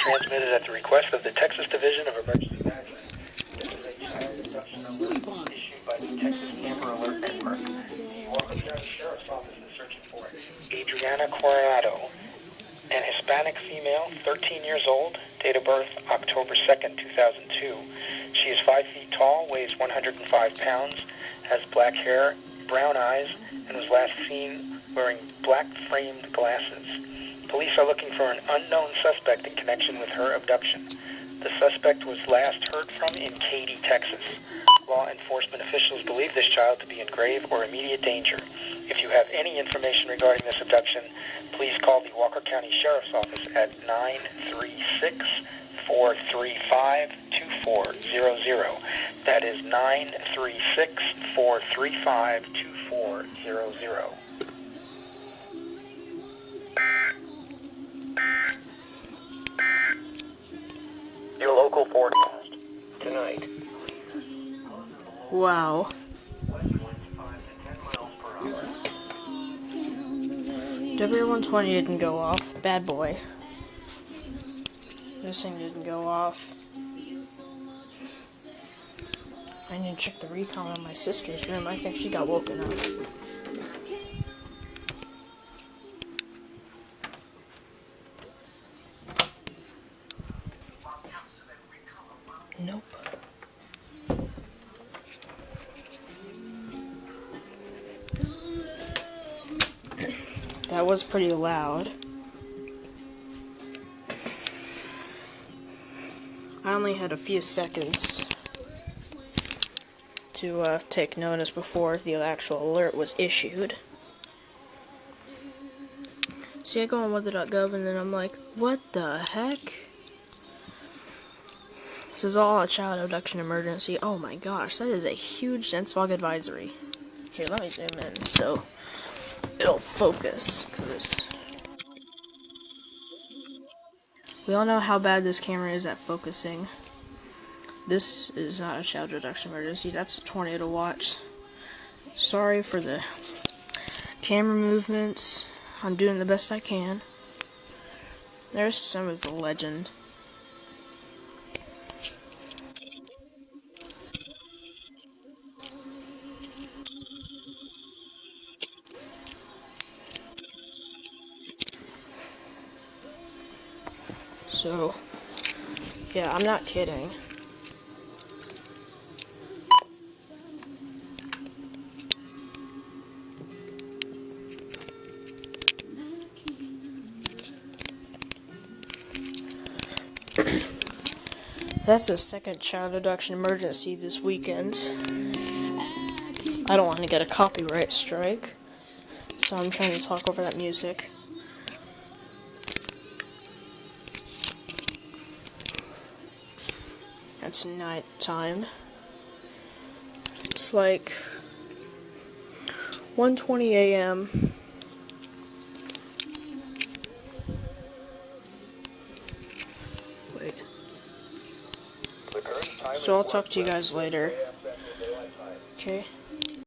transmitted at the request of the Texas Division of Emergency Management. This is a child abduction alert issued by the Texas Camper Alert Network. The Walker County Sheriff's Office is searching for Adriana Coronado, an Hispanic female, 13 years old, date of birth October 2nd, 2002. She is 5 feet tall, weighs 105 pounds, has black hair, brown eyes, and was last seen wearing black-framed glasses. Police are looking for an unknown suspect in connection with her abduction. The suspect was last heard from in CAE, Texas. Law enforcement officials believe this child to be in grave or immediate danger. If you have any information regarding this abduction, please call the Walker County Sheriff's Office at 936-435-2400. That is 936-435-2400. Your local forecast tonight. Wow. W120 didn't go off. Bad boy. This thing didn't go off. I need to check the recon on my sister's room. I think she got woken up. Nope. That was pretty loud. I only had a few seconds to take notice before the actual alert was issued. See, I go on weather.gov and then I'm like, what the heck? This is all a child abduction emergency. Oh my gosh, that is a huge dense fog advisory. Here, let me zoom in so it'll focus, because we all know how bad this camera is at focusing. This is not a child abduction emergency, that's a tornado watch. Sorry for the camera movements. I'm doing the best I can. There's some of the legend. So, yeah, I'm not kidding. That's the second child abduction emergency this weekend. I don't want to get a copyright strike, so I'm trying to talk over that music. It's night time. It's like 1:20 a.m. Wait. So I'll talk to you guys later. Okay?